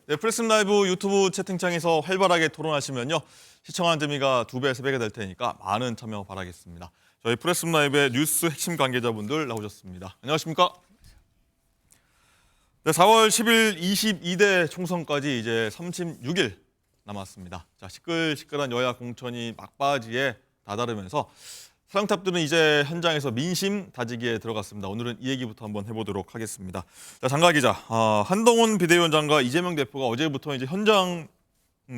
네, 프레스룸 라이브 유튜브 채팅창에서 활발하게 토론하시면요. 시청하는 재미가 2배, 3배가 될 테니까 많은 참여 바라겠습니다. 저희 프레스룸 라이브의 뉴스 핵심 관계자분들 나오셨습니다. 안녕하십니까? 네, 4월 10일 22대 총선까지 이제 36일 남았습니다. 자, 시끌시끌한 여야 공천이 막바지에 다다르면서 사령탑들은 이제 현장에서 민심 다지기에 들어갔습니다. 오늘은 이 얘기부터 한번 해보도록 하겠습니다. 자, 장가 기자, 한동훈 비대위원장과 이재명 대표가 어제부터 이제 현장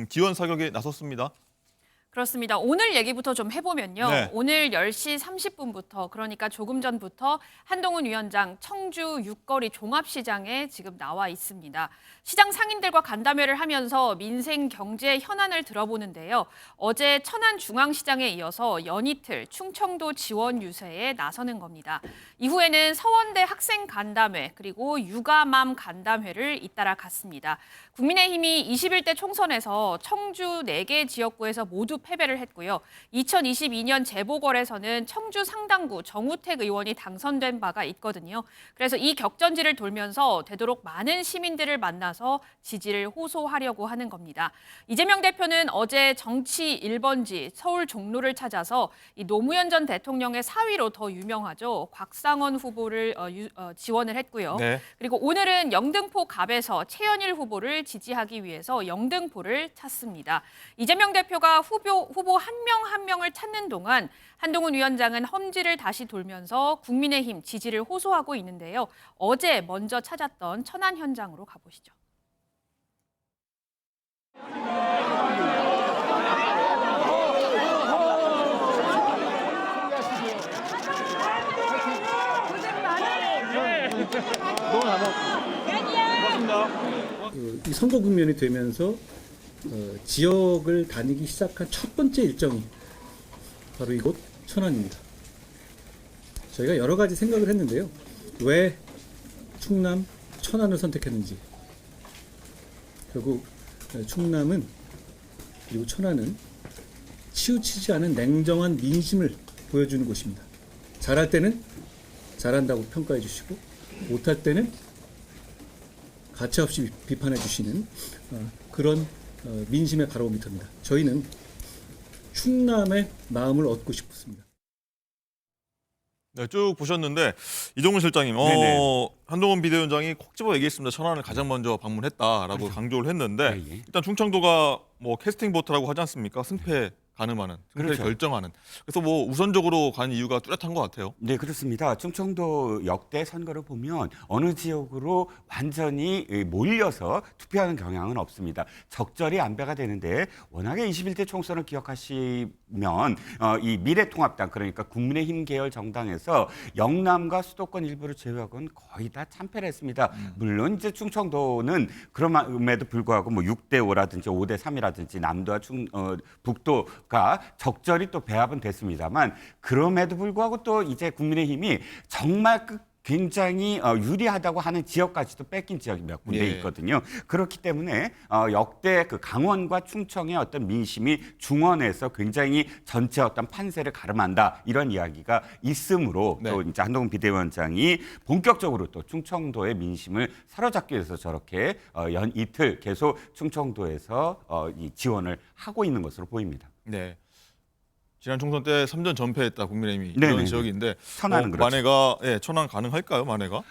지원 사격에 나섰습니다. 그렇습니다. 오늘 얘기부터 좀 해보면요. 네. 오늘 10시 30분부터 그러니까 조금 전부터 한동훈 위원장 청주 육거리 종합시장에 지금 나와 있습니다. 시장 상인들과 간담회를 하면서 민생 경제 현안을 들어보는데요. 어제 천안중앙시장에 이어서 연이틀 충청도 지원 유세에 나서는 겁니다. 이후에는 서원대 학생 간담회 그리고 육아맘 간담회를 잇따라 갔습니다. 국민의힘이 21대 총선에서 청주 4개 지역구에서 모두 패배를 했고요. 2022년 재보궐에서는 청주 상당구 정우택 의원이 당선된 바가 있거든요. 그래서 이 격전지를 돌면서 되도록 많은 시민들을 만나서 지지를 호소하려고 하는 겁니다. 이재명 대표는 어제 정치 1번지 서울 종로를 찾아서 이 노무현 전 대통령의 사위로 더 유명하죠. 곽상원 후보를 지원을 했고요. 네. 그리고 오늘은 영등포 갑에서 최현일 후보를 지지하기 위해서 영등포를 찾습니다. 이재명 대표가 후보 한 명 한 명을 찾는 동안 한동훈 위원장은 험지를 다시 돌면서 국민의힘 지지를 호소하고 있는데요. 어제 먼저 찾았던 천안 현장으로 가보시죠. 이 선거 국면이 되면서 지역을 다니기 시작한 첫 번째 일정이 바로 이곳 천안입니다. 저희가 여러 가지 생각을 했는데요. 왜 충남 천안을 선택했는지, 결국 충남은 그리고 천안은 치우치지 않은 냉정한 민심을 보여주는 곳입니다. 잘할 때는 잘한다고 평가해 주시고 못할 때는 가차없이 비판해 주시는 그런 민심의 바로미터입니다. 저희는 충남의 마음을 얻고 싶습니다. 네, 쭉 보셨는데 이종훈 실장님, 한동훈 비대위원장이 콕 집어 얘기했습니다. 천안을 가장 먼저 방문했다라고 그렇죠. 강조를 했는데 예. 일단 충청도가 뭐 캐스팅 보트라고 하지 않습니까? 승패 가늠하는, 승패 그렇죠. 결정하는. 그래서 뭐 우선적으로 가는 이유가 뚜렷한 것 같아요. 네, 그렇습니다. 충청도 역대 선거를 보면 어느 지역으로 완전히 몰려서 투표하는 경향은 없습니다. 적절히 안배가 되는데 워낙에 21대 총선을 기억하시면 이 미래통합당 그러니까 국민의힘 계열 정당에서 영남과 수도권 일부를 제외하고는 거의 다 참패를 했습니다. 물론 이제 충청도는 그럼에도 불구하고 뭐 6대5라든지 5대3이라든지 남도와 북도가 적절히 또 배합은 됐습니다만 그럼에도 불구하고 또 이제 국민의힘이 정말 굉장히 유리하다고 하는 지역까지도 뺏긴 지역이 몇 군데 있거든요. 그렇기 때문에 역대 그 강원과 충청의 어떤 민심이 중원에서 굉장히 전체 어떤 판세를 가름한다 이런 이야기가 있으므로 또 이제 한동훈 비대위원장이 본격적으로 또 충청도의 민심을 사로잡기 위해서 저렇게 연 이틀 계속 충청도에서 이 지원을 하고 있는 것으로 보입니다. 네. 지난 총선 때 3전 전패했다 국민의힘이 네네네. 이런 지역인데 천안은 그렇죠. 만해가 천안 가능할까요? 만해가?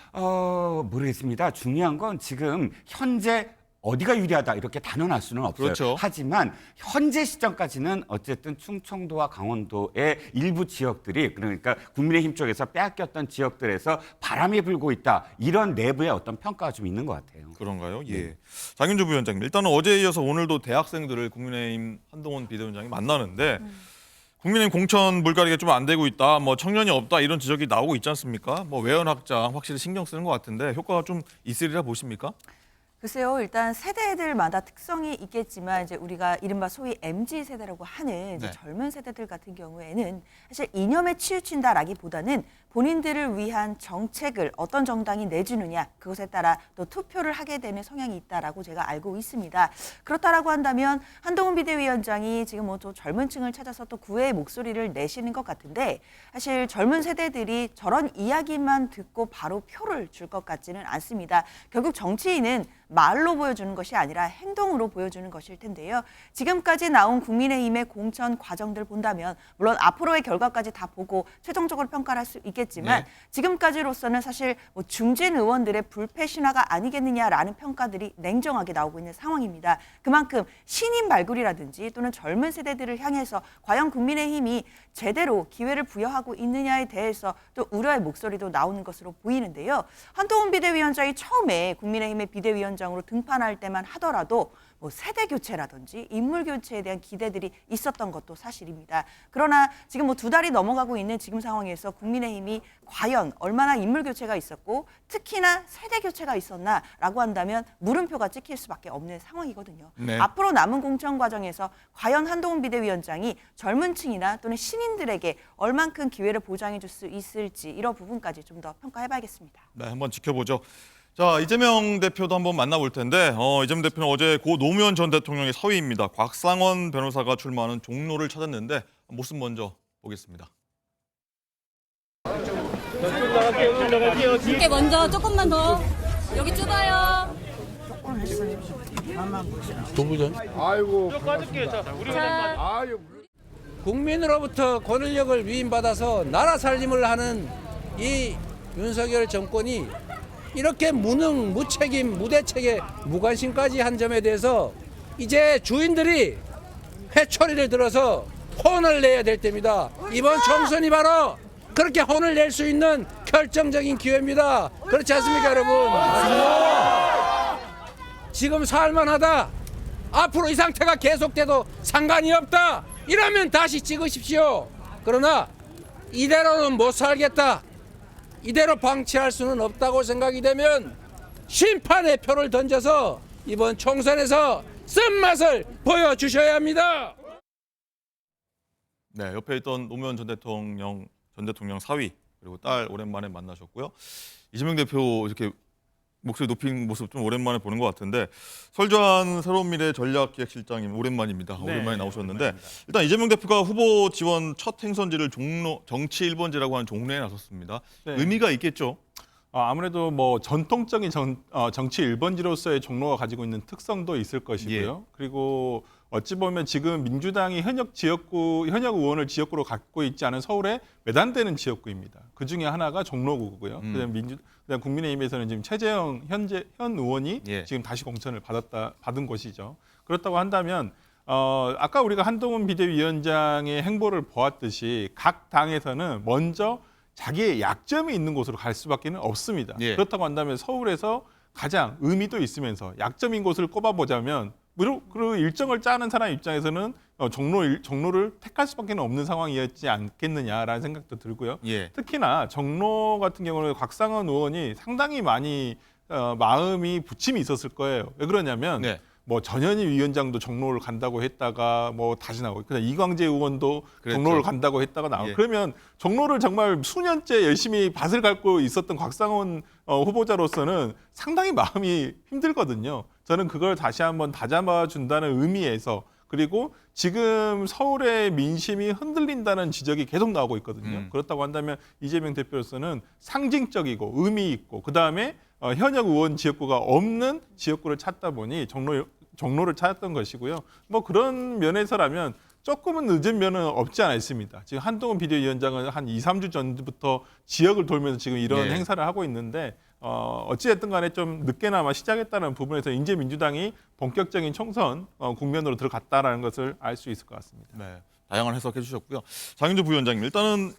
모르겠습니다. 중요한 건 지금 현재 어디가 유리하다 이렇게 단언할 수는 없어요. 그렇죠. 하지만 현재 시점까지는 어쨌든 충청도와 강원도의 일부 지역들이 그러니까 국민의힘 쪽에서 빼앗겼던 지역들에서 바람이 불고 있다. 이런 내부의 어떤 평가가 좀 있는 것 같아요. 그런가요? 예. 장윤주 부위원장님, 일단은 어제에 이어서 오늘도 대학생들을 국민의힘 한동훈 비대위원장이 만나는데 국민의힘 공천 물갈이가 좀 안 되고 있다, 뭐 청년이 없다 이런 지적이 나오고 있지 않습니까? 뭐 외연 확장 확실히 신경 쓰는 것 같은데 효과가 좀 있으리라 보십니까? 글쎄요, 일단 세대들마다 특성이 있겠지만 이제 우리가 이른바 소위 MZ 세대라고 하는 이제 젊은 세대들 같은 경우에는 사실 이념에 치우친다라기보다는 본인들을 위한 정책을 어떤 정당이 내주느냐 그것에 따라 또 투표를 하게 되는 성향이 있다라고 제가 알고 있습니다. 그렇다라고 한다면 한동훈 비대위원장이 지금 뭐 또 젊은 층을 찾아서 또 구애의 목소리를 내시는 것 같은데 사실 젊은 세대들이 저런 이야기만 듣고 바로 표를 줄 것 같지는 않습니다. 결국 정치인은 말로 보여주는 것이 아니라 행동으로 보여주는 것일 텐데요. 지금까지 나온 국민의힘의 공천 과정들 본다면 물론 앞으로의 결과까지 다 보고 최종적으로 평가를 할 수 있겠지만 네. 지금까지로서는 사실 뭐 중진 의원들의 불패 신화가 아니겠느냐라는 평가들이 냉정하게 나오고 있는 상황입니다. 그만큼 신인 발굴이라든지 또는 젊은 세대들을 향해서 과연 국민의힘이 제대로 기회를 부여하고 있느냐에 대해서 또 우려의 목소리도 나오는 것으로 보이는데요. 한동훈 비대위원장이 처음에 국민의힘의 비대위원장으로 등판할 때만 하더라도 뭐 세대 교체라든지 인물 교체에 대한 기대들이 있었던 것도 사실입니다. 그러나 지금 뭐 2달이 넘어가고 있는 지금 상황에서 국민의힘이 과연 얼마나 인물 교체가 있었고 특히나 세대 교체가 있었나라고 한다면 물음표가 찍힐 수밖에 없는 상황이거든요. 네. 앞으로 남은 공천 과정에서 과연 한동훈 비대위원장이 젊은 층이나 또는 신인들에게 얼만큼 기회를 보장해 줄 수 있을지 이런 부분까지 좀 더 평가해봐야겠습니다. 네, 한번 지켜보죠. 자, 이재명 대표도 한번 만나볼 텐데 이재명 대표는 어제 고 노무현 전 대통령의 사위입니다. 곽상원 변호사가 출마하는 종로를 찾았는데 모습 먼저 보겠습니다. 이렇게 먼저 조금만 더 여기 좁아요. 도부전. 아이고. 국민으로부터 권력을 위임받아서 나라 살림을 하는 이 윤석열 정권이 이렇게 무능, 무책임, 무대책에 무관심까지 한 점에 대해서 이제 주인들이 회초리를 들어서 혼을 내야 될 때입니다. 이번 총선이 바로 그렇게 혼을 낼 수 있는 결정적인 기회입니다. 그렇지 않습니까, 여러분? 지금 살만하다. 앞으로 이 상태가 계속돼도 상관이 없다. 이러면 다시 찍으십시오. 그러나 이대로는 못 살겠다. 이대로 방치할 수는 없다고 생각이 되면 심판의 표를 던져서 이번 총선에서 쓴맛을 보여주셔야 합니다. 네, 옆에 있던 노무현 전 대통령 사위 그리고 딸 오랜만에 만나셨고요. 이재명 대표 이렇게 목소리 높인 모습 좀 오랜만에 보는 것 같은데 설주한 새로운 미래 전략기획실장님 오랜만입니다. 오랜만에 나오셨는데 일단 이재명 대표가 후보 지원 첫 행선지를 종로 정치 1번지라고 하는 종로에 나섰습니다. 네. 의미가 있겠죠? 아무래도 뭐 전통적인 정치 1번지로서의 종로가 가지고 있는 특성도 있을 것이고요. 그리고 어찌 보면 지금 민주당이 현역 의원을 지역구로 갖고 있지 않은 서울에 매단되는 지역구입니다. 그 중에 하나가 종로구고요. 그다음 국민의힘에서는 지금 최재형 현 의원이 지금 다시 공천을 받은 곳이죠. 그렇다고 한다면 아까 우리가 한동훈 비대위원장의 행보를 보았듯이 각 당에서는 먼저 자기의 약점이 있는 곳으로 갈 수밖에 없습니다. 그렇다고 한다면 서울에서 가장 의미도 있으면서 약점인 곳을 꼽아보자면 그 일정을 짜는 사람 입장에서는 종로를 택할 수밖에 없는 상황이었지 않겠느냐라는 생각도 들고요. 특히나 종로 같은 경우는 곽상원 의원이 상당히 많이 마음이 부침이 있었을 거예요. 왜 그러냐면 뭐 전현희 위원장도 종로를 간다고 했다가 뭐 다시 나오고 그다음 이광재 의원도 종로를 간다고 했다가 나오고 그러면 종로를 정말 수년째 열심히 밭을 밟고 있었던 곽상원 후보자로서는 상당히 마음이 힘들거든요. 저는 그걸 다시 한번 다잡아 준다는 의미에서 그리고 지금 서울의 민심이 흔들린다는 지적이 계속 나오고 있거든요. 그렇다고 한다면 이재명 대표로서는 상징적이고 의미 있고 그다음에 현역 의원 지역구가 없는 지역구를 찾다 보니 종로를 찾았던 것이고요. 뭐 그런 면에서라면 조금은 늦은 면은 없지 않아 있습니다. 지금 한동훈 비대위원장은 한 2, 3주 전부터 지역을 돌면서 지금 이런 행사를 하고 있는데 어찌됐든 간에 좀 늦게나마 시작했다는 부분에서 이제 민주당이 본격적인 총선 국면으로 들어갔다라는 것을 알 수 있을 것 같습니다. 네, 다양한 해석해 주셨고요. 장윤주 부위원장님, 일단은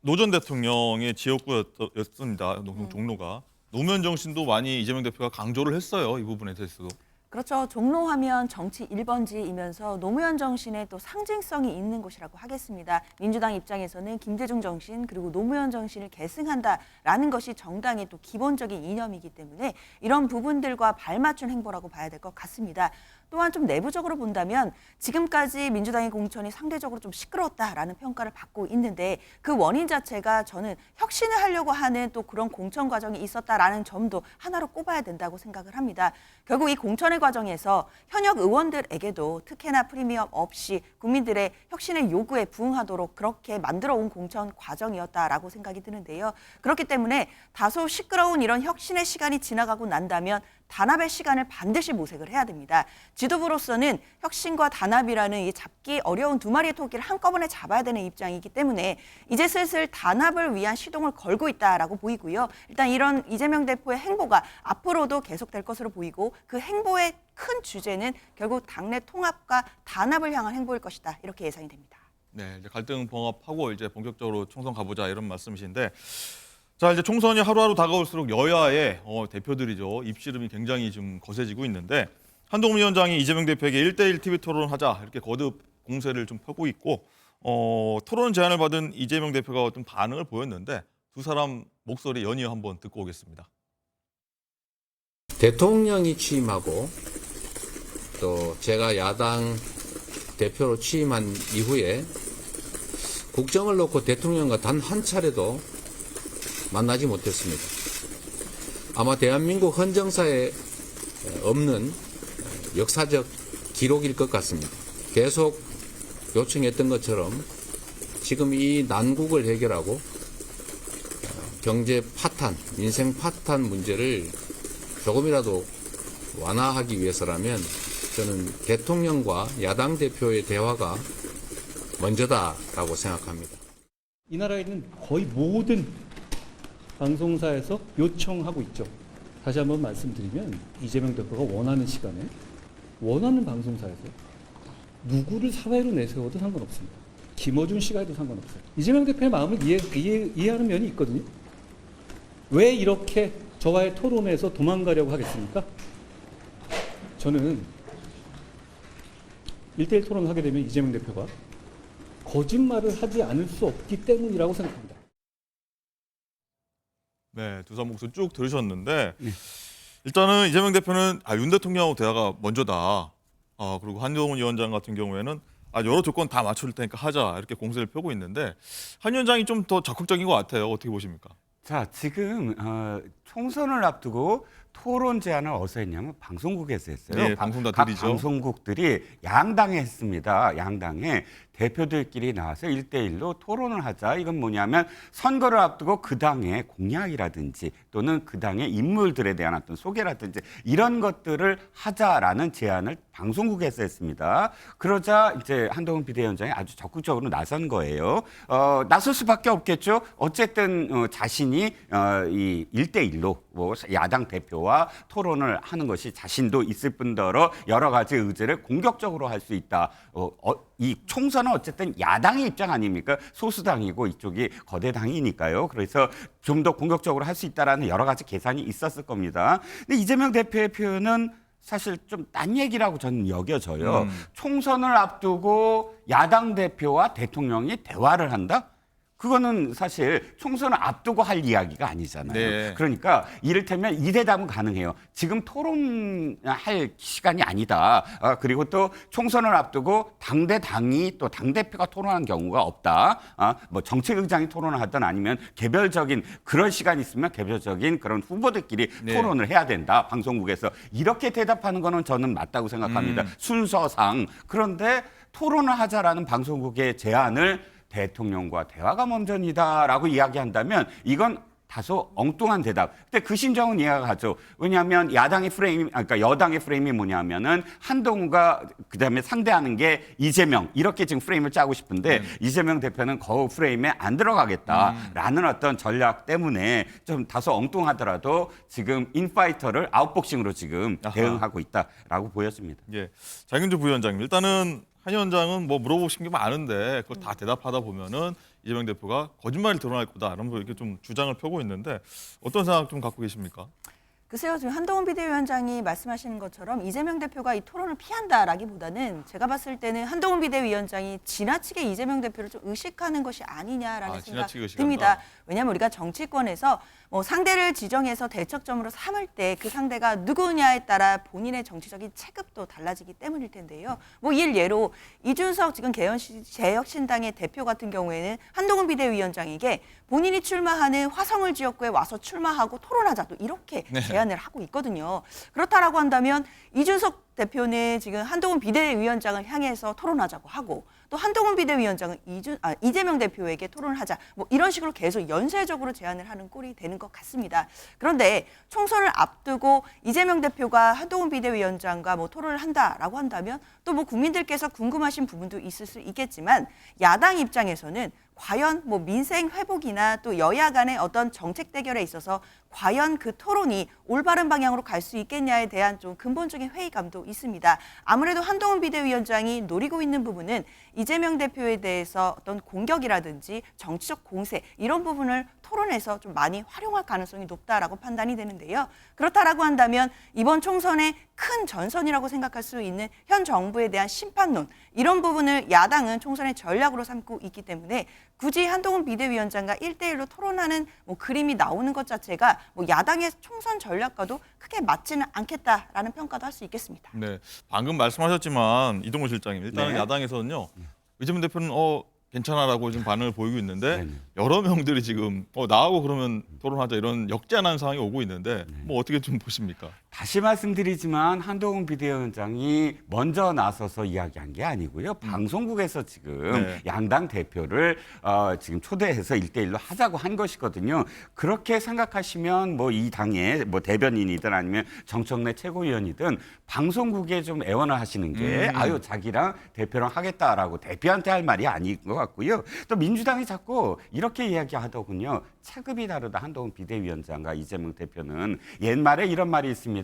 노 전 대통령의 지역구였습니다. 종로가. 노무현 정신도 많이 이재명 대표가 강조를 했어요. 이 부분에 대해서도. 그렇죠. 종로하면 정치 1번지이면서 노무현 정신의 또 상징성이 있는 곳이라고 하겠습니다. 민주당 입장에서는 김대중 정신 그리고 노무현 정신을 계승한다라는 것이 정당의 또 기본적인 이념이기 때문에 이런 부분들과 발맞춘 행보라고 봐야 될 것 같습니다. 또한 좀 내부적으로 본다면 지금까지 민주당의 공천이 상대적으로 좀 시끄러웠다라는 평가를 받고 있는데 그 원인 자체가 저는 혁신을 하려고 하는 또 그런 공천 과정이 있었다라는 점도 하나로 꼽아야 된다고 생각을 합니다. 결국 이 공천의 과정에서 현역 의원들에게도 특혜나 프리미엄 없이 국민들의 혁신의 요구에 부응하도록 그렇게 만들어 온 공천 과정이었다라고 생각이 드는데요. 그렇기 때문에 다소 시끄러운 이런 혁신의 시간이 지나가고 난다면 단합의 시간을 반드시 모색을 해야 됩니다. 지도부로서는 혁신과 단합이라는 이 잡기 어려운 두 마리의 토끼를 한꺼번에 잡아야 되는 입장이기 때문에 이제 슬슬 단합을 위한 시동을 걸고 있다라고 보이고요. 일단 이런 이재명 대표의 행보가 앞으로도 계속될 것으로 보이고 그 행보의 큰 주제는 결국 당내 통합과 단합을 향한 행보일 것이다. 이렇게 예상이 됩니다. 네, 이제 갈등 봉합하고 이제 본격적으로 총선 가보자 이런 말씀이신데, 자 이제 총선이 하루하루 다가올수록 여야의 대표들이죠 입씨름이 굉장히 좀 거세지고 있는데 한동훈 위원장이 이재명 대표에게 1대1 TV 토론하자 이렇게 거듭 공세를 좀 펴고 있고 토론 제안을 받은 이재명 대표가 어떤 반응을 보였는데 두 사람 목소리 연이어 한번 듣고 오겠습니다. 대통령이 취임하고 또 제가 야당 대표로 취임한 이후에 국정을 놓고 대통령과 단 한 차례도 만나지 못했습니다. 아마 대한민국 헌정사에 없는 역사적 기록일 것 같습니다. 계속 요청했던 것처럼 지금 이 난국을 해결하고 경제 파탄, 민생 파탄 문제를 조금이라도 완화하기 위해서라면 저는 대통령과 야당 대표의 대화가 먼저다라고 생각합니다. 이 나라에 있는 거의 모든 방송사에서 요청하고 있죠. 다시 한번 말씀드리면 이재명 대표가 원하는 시간에 원하는 방송사에서 누구를 사회로 내세워도 상관없습니다. 김어준 씨가 해도 상관없어요. 이재명 대표의 마음을 이해하는 면이 있거든요. 왜 이렇게 저와의 토론에서 도망가려고 하겠습니까? 저는 1대1 토론을 하게 되면 이재명 대표가 거짓말을 하지 않을 수 없기 때문이라고 생각합니다. 네, 두 사람 목소리 쭉 들으셨는데 일단은 이재명 대표는 윤 대통령하고 대화가 먼저다. 그리고 한동훈 위원장 같은 경우에는 여러 조건 다 맞출 테니까 하자 이렇게 공세를 펴고 있는데 한 위원장이 좀 더 적극적인 것 같아요. 어떻게 보십니까? 자, 지금 총선을 앞두고 토론 제안을 어디서 했냐면 방송국에서 했어요. 네, 방송 다 각 드리죠. 방송국들이 양당에 했습니다. 양당에 대표들끼리 나와서 1대1로 토론을 하자. 이건 뭐냐면 선거를 앞두고 그 당의 공약이라든지 또는 그 당의 인물들에 대한 어떤 소개라든지 이런 것들을 하자라는 제안을 방송국에서 했습니다. 그러자 이제 한동훈 비대위원장이 아주 적극적으로 나선 거예요. 나설 수밖에 없겠죠. 어쨌든 자신이 이 1대1로 뭐 야당 대표와 토론을 하는 것이 자신도 있을 뿐더러 여러 가지 의제를 공격적으로 할 수 있다. 이 총선은 어쨌든 야당의 입장 아닙니까? 소수당이고 이쪽이 거대 당이니까요. 그래서 좀 더 공격적으로 할 수 있다라는 여러 가지 계산이 있었을 겁니다. 근데 이재명 대표의 표현은 사실 좀 딴 얘기라고 저는 여겨져요. 총선을 앞두고 야당 대표와 대통령이 대화를 한다? 그거는 사실 총선을 앞두고 할 이야기가 아니잖아요. 네. 그러니까 이를테면 이 대답은 가능해요. 지금 토론할 시간이 아니다. 그리고 또 총선을 앞두고 당이 또 당대표가 토론하는 경우가 없다. 뭐 정책의장이 토론을 하든 아니면 개별적인 그런 시간이 있으면 개별적인 그런 후보들끼리 네. 토론을 해야 된다. 방송국에서. 이렇게 대답하는 거는 저는 맞다고 생각합니다. 순서상. 그런데 토론을 하자라는 방송국의 제안을 대통령과 대화가 먼저이다라고 이야기한다면 이건 다소 엉뚱한 대답. 근데 그 심정은 이해가 가죠. 왜냐하면 야당의 프레임, 그러니까 여당의 프레임이 뭐냐면은 한동훈과 그다음에 상대하는 게 이재명 이렇게 지금 프레임을 짜고 싶은데 이재명 대표는 그 프레임에 안 들어가겠다라는 어떤 전략 때문에 좀 다소 엉뚱하더라도 지금 인파이터를 아웃복싱으로 지금 대응하고 있다라고 보였습니다. 예, 장윤주 부위원장님 일단은 한 위원장은 뭐 물어보신 게 많은데 그걸 다 대답하다 보면은 이재명 대표가 거짓말을 드러날 거다 이런 거 이렇게 좀 주장을 펴고 있는데 어떤 생각 좀 갖고 계십니까? 글쎄요, 지금 한동훈 비대위원장이 말씀하시는 것처럼 이재명 대표가 이 토론을 피한다라기보다는 제가 봤을 때는 한동훈 비대위원장이 지나치게 이재명 대표를 좀 의식하는 것이 아니냐라는 생각이 지나치게 듭니다. 의식한다. 왜냐하면 우리가 정치권에서 뭐 상대를 지정해서 대척점으로 삼을 때 그 상대가 누구냐에 따라 본인의 정치적인 체급도 달라지기 때문일 텐데요. 뭐 예로 이준석 지금 개혁신당의 대표 같은 경우에는 한동훈 비대위원장에게 본인이 출마하는 화성을 지역구에 와서 출마하고 토론하자 또 이렇게 제안을 하고 있거든요. 그렇다라고 한다면 이준석 대표는 지금 한동훈 비대위원장을 향해서 토론하자고 하고 또 한동훈 비대위원장은 이재명 대표에게 토론을 하자 뭐 이런 식으로 계속 연쇄적으로 제안을 하는 꼴이 되는 것 같습니다. 그런데 총선을 앞두고 이재명 대표가 한동훈 비대위원장과 뭐 토론을 한다라고 한다면 또 뭐 국민들께서 궁금하신 부분도 있을 수 있겠지만 야당 입장에서는 과연 뭐 민생 회복이나 또 여야 간의 어떤 정책 대결에 있어서 과연 그 토론이 올바른 방향으로 갈 수 있겠냐에 대한 좀 근본적인 회의감도 있습니다. 아무래도 한동훈 비대위원장이 노리고 있는 부분은 이재명 대표에 대해서 어떤 공격이라든지 정치적 공세 이런 부분을 토론에서 좀 많이 활용할 가능성이 높다라고 판단이 되는데요. 그렇다라고 한다면 이번 총선의 큰 전선이라고 생각할 수 있는 현 정부에 대한 심판론 이런 부분을 야당은 총선의 전략으로 삼고 있기 때문에 굳이 한동훈 비대위원장과 1대1로 토론하는 뭐 그림이 나오는 것 자체가 뭐 야당의 총선 전략과도 크게 맞지는 않겠다라는 평가도 할 수 있겠습니다. 네, 방금 말씀하셨지만 이동훈 실장님 일단은 네. 야당에서는요 이재명 대표는 괜찮아라고 지금 반응을 보이고 있는데 네네. 여러 명들이 지금 나하고 그러면 토론하자 이런 역제안한 상황이 오고 있는데 뭐 어떻게 좀 보십니까? 다시 말씀드리지만 한동훈 비대위원장이 먼저 나서서 이야기한 게 아니고요. 방송국에서 지금 네. 양당 대표를 지금 초대해서 1대1로 하자고 한 것이거든요. 그렇게 생각하시면 뭐 이 당의 뭐 대변인이든 아니면 정청래 최고위원이든 방송국에 좀 애원을 하시는 게 아유 자기랑 대표랑 하겠다라고 대표한테 할 말이 아닌 것 같고요. 또 민주당이 자꾸 이렇게 이야기하더군요. 체급이 다르다 한동훈 비대위원장과 이재명 대표는 옛말에 이런 말이 있습니다.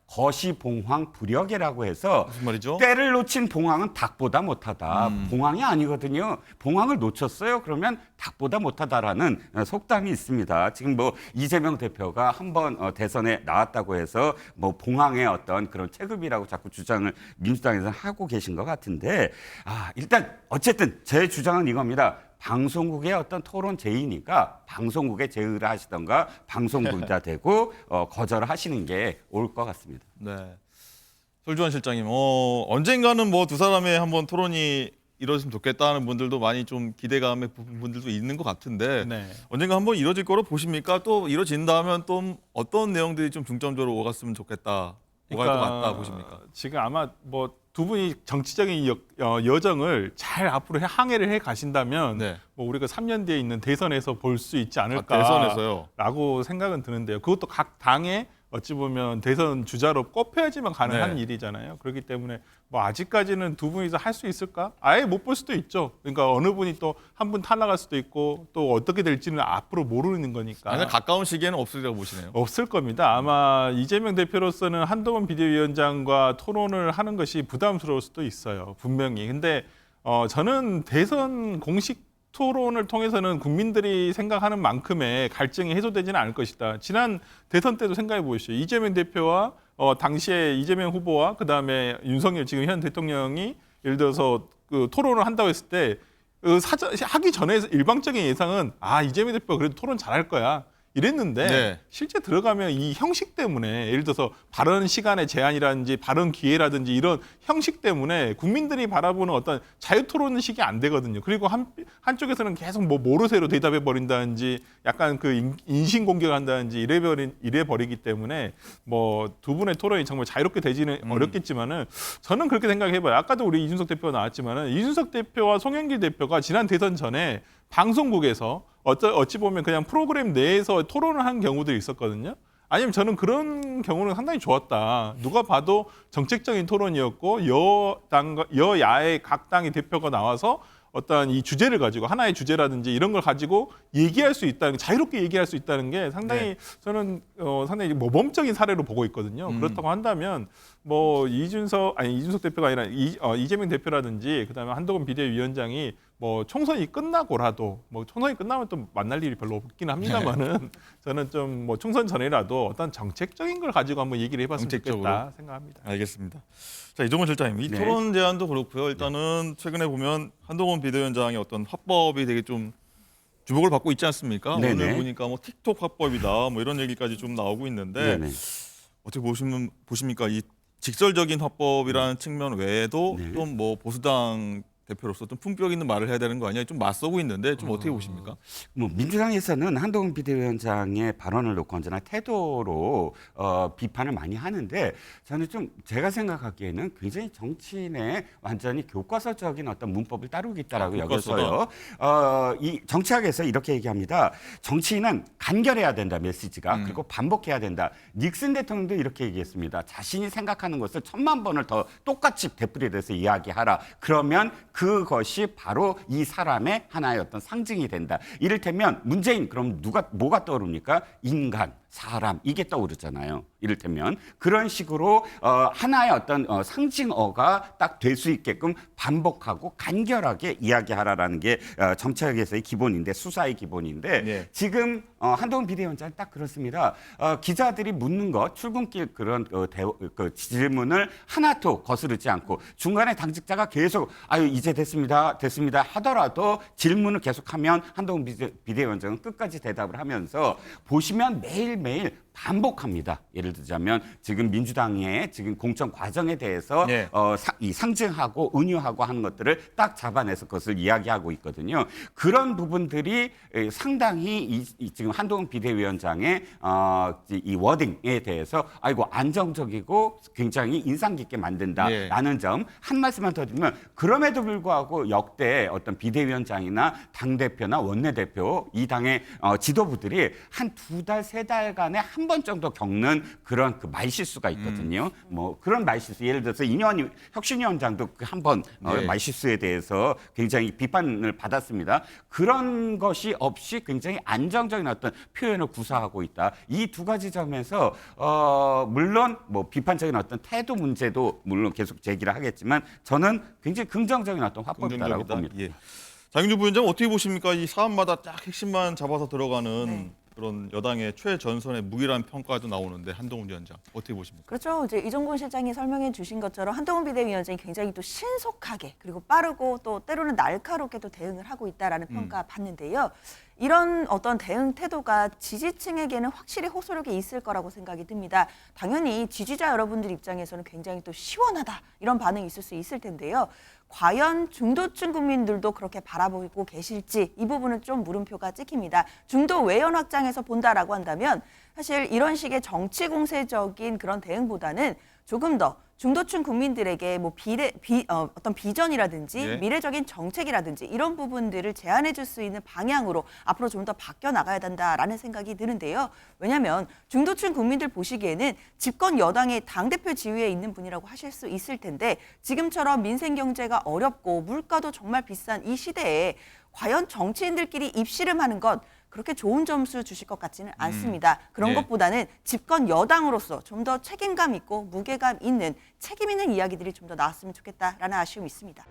거시봉황 불역이라고 해서 무슨 말이죠? 때를 놓친 봉황은 닭보다 못하다. 봉황이 아니거든요. 봉황을 놓쳤어요. 그러면 닭보다 못하다라는 속담이 있습니다. 지금 뭐 이재명 대표가 한번 대선에 나왔다고 해서 뭐 봉황의 어떤 그런 체급이라고 자꾸 주장을 민주당에서 하고 계신 것 같은데 일단 어쨌든 제 주장은 이겁니다. 방송국의 어떤 토론 제의니까 방송국에 제의를 하시던가 방송국이다 대고 거절을 하시는 게 옳을 것 같습니다. 네, 설주환 실장님 언젠가는 뭐 두 사람의 한번 토론이 이루어졌으면 좋겠다는 분들도 많이 좀 기대감의 분들도 있는 것 같은데 네. 언젠가 한번 이루어질 거로 보십니까? 또 이루어진다면 또 어떤 내용들이 좀 중점적으로 오갔으면 좋겠다, 오갈 것 같다 보십니까? 지금 아마 뭐 두 분이 정치적인 여정을 잘 앞으로 항해를 해 가신다면 네. 뭐 우리가 3년 뒤에 있는 대선에서 볼 수 있지 않을까 대선에서요? 라고 생각은 드는데요. 그것도 각 당의 어찌 보면 대선 주자로 꼽혀야지만 가능한 네. 일이잖아요. 그렇기 때문에 뭐 아직까지는 두 분이서 할 수 있을까? 아예 못 볼 수도 있죠. 그러니까 어느 분이 또 한 분 탈락할 수도 있고 또 어떻게 될지는 앞으로 모르는 거니까. 아니, 가까운 시기에는 없으리라고 보시네요. 없을 겁니다. 아마 이재명 대표로서는 한동훈 비대위원장과 토론을 하는 것이 부담스러울 수도 있어요. 분명히. 근데 저는 대선 공식 토론을 통해서는 국민들이 생각하는 만큼의 갈증이 해소되지는 않을 것이다. 지난 대선 때도 생각해 보십시오. 이재명 대표와 당시에 이재명 후보와 그다음에 윤석열 지금 현 대통령이 예를 들어서 그 토론을 한다고 했을 때 하기 전에 일방적인 예상은 이재명 대표가 그래도 토론 잘할 거야. 이랬는데 네. 실제 들어가면 이 형식 때문에 예를 들어서 발언 시간의 제한이라든지 발언 기회라든지 이런 형식 때문에 국민들이 바라보는 어떤 자유 토론식이 안 되거든요. 그리고 한쪽에서는 계속 뭐 모르쇠로 대답해 버린다든지 약간 그 인신 공격을 한다든지 이래 버리기 때문에 뭐 두 분의 토론이 정말 자유롭게 되지는 어렵겠지만은 저는 그렇게 생각해 봐요. 아까도 우리 이준석 대표가 나왔지만은 이준석 대표와 송영길 대표가 지난 대선 전에 방송국에서 어찌 보면 그냥 프로그램 내에서 토론을 한 경우들이 있었거든요. 아니면 저는 그런 경우는 상당히 좋았다. 누가 봐도 정책적인 토론이었고 여야의 각 당의 대표가 나와서 어떤 이 주제를 가지고 하나의 주제라든지 이런 걸 가지고 얘기할 수 있다는 자유롭게 얘기할 수 있다는 게 상당히 저는 상당히 모범적인 사례로 보고 있거든요. 그렇다고 한다면 뭐 이준석 대표가 아니라 이재명 대표라든지 그다음에 한동훈 비대위원장이 뭐 총선이 끝나고라도 뭐 총선이 끝나면 또 만날 일이 별로 없긴 합니다만은 저는 좀 뭐 총선 전이라도 어떤 정책적인 걸 가지고 한번 얘기를 해봤으면 정책적으로. 좋겠다 생각합니다. 알겠습니다. 자, 이종건 실장님, 이 네. 토론 제안도 그렇고요. 일단은 최근에 보면 한동훈 비대위원장의 어떤 화법이 되게 좀 주목을 받고 있지 않습니까? 네네. 오늘 보니까 뭐 틱톡 화법이다, 뭐 이런 얘기까지 좀 나오고 있는데 네네. 어떻게 보십니까? 이 직설적인 화법이라는 측면 외에도 네. 좀 뭐 보수당 대표로서 좀 품격 있는 말을 해야 되는 거 아니야? 좀 맞서고 있는데 좀 어떻게 보십니까? 뭐 민주당에서는 한동훈 비대위원장의 발언을 놓고 언제나 태도로 비판을 많이 하는데 저는 좀 제가 생각하기에는 굉장히 정치인의 완전히 교과서적인 어떤 문법을 따르고 있다라고 여겨서요. 이 정치학에서 이렇게 얘기합니다. 정치인은 간결해야 된다 메시지가 그리고 반복해야 된다. 닉슨 대통령도 이렇게 얘기했습니다. 자신이 생각하는 것을 1000만 번을 더 똑같이 되풀이돼서 이야기하라. 그러면 그것이 바로 이 사람의 하나의 어떤 상징이 된다. 이를테면 문재인 그럼 뭐가 떠오릅니까? 인간, 사람 이게 떠오르잖아요. 이를테면 그런 식으로 하나의 어떤 상징어가 딱 될 수 있게끔 반복하고 간결하게 이야기하라라는 게 정치학에서의 기본인데 수사의 기본인데 네. 지금 한동훈 비대위원장 딱 그렇습니다. 기자들이 묻는 것 출근길 그런 그 질문을 하나도 거스르지 않고 중간에 당직자가 계속 아유 이제 됐습니다 하더라도 질문을 계속하면 한동훈 비대위원장은 끝까지 대답을 하면서 보시면 매일매일 반복합니다. 예를 들자면 지금 민주당의 지금 공천 과정에 대해서 네. 이 상징하고 은유하고 하는 것들을 딱 잡아내서 그것을 이야기하고 있거든요. 그런 부분들이 상당히 지금 한동훈 비대위원장의 이 워딩에 대해서 아이고 안정적이고 굉장히 인상 깊게 만든다라는 점 한 말씀만 더 드리면 그럼에도 불구하고 역대 어떤 비대위원장이나 당대표나 원내대표 이 당의 지도부들이 한 2달, 3달간에 한 번 정도 겪는 그런 그 말실수가 있거든요. 뭐 그런 말실수 예를 들어서 혁신위원장도 한 번 말실수에 대해서 굉장히 비판을 받았습니다. 그런 것이 없이 굉장히 안정적인 어떤 표현을 구사하고 있다. 이 두 가지 점에서 물론 뭐 비판적인 어떤 태도 문제도 물론 계속 제기를 하겠지만 저는 굉장히 긍정적인 어떤 화법이다라고 봅니다. 예. 장윤주 부위원장 어떻게 보십니까? 이 사안마다 딱 핵심만 잡아서 들어가는 네. 그런 여당의 최전선의 무기라는 평가도 나오는데 한동훈 위원장 어떻게 보십니까? 그렇죠. 이제 이종건 실장이 설명해 주신 것처럼 한동훈 비대위원장이 굉장히 또 신속하게 그리고 빠르고 또 때로는 날카롭게 또 대응을 하고 있다라는 평가 받는데요. 이런 어떤 대응 태도가 지지층에게는 확실히 호소력이 있을 거라고 생각이 듭니다. 당연히 지지자 여러분들 입장에서는 굉장히 또 시원하다 이런 반응이 있을 수 있을 텐데요. 과연 중도층 국민들도 그렇게 바라보고 계실지 이 부분은 좀 물음표가 찍힙니다. 중도 외연 확장해서 본다라고 한다면 사실 이런 식의 정치 공세적인 그런 대응보다는 조금 더 중도층 국민들에게 뭐 어떤 비전이라든지 예. 미래적인 정책이라든지 이런 부분들을 제안해 줄 수 있는 방향으로 앞으로 좀 더 바뀌어 나가야 된다라는 생각이 드는데요. 왜냐하면 중도층 국민들 보시기에는 집권 여당의 당대표 지위에 있는 분이라고 하실 수 있을 텐데 지금처럼 민생 경제가 어렵고 물가도 정말 비싼 이 시대에 과연 정치인들끼리 입씨름하는 것 그렇게 좋은 점수 주실 것 같지는 않습니다. 그런 네. 것보다는 집권 여당으로서 좀 더 책임감 있고 무게감 있는 책임 있는 이야기들이 좀 더 나왔으면 좋겠다라는 아쉬움이 있습니다.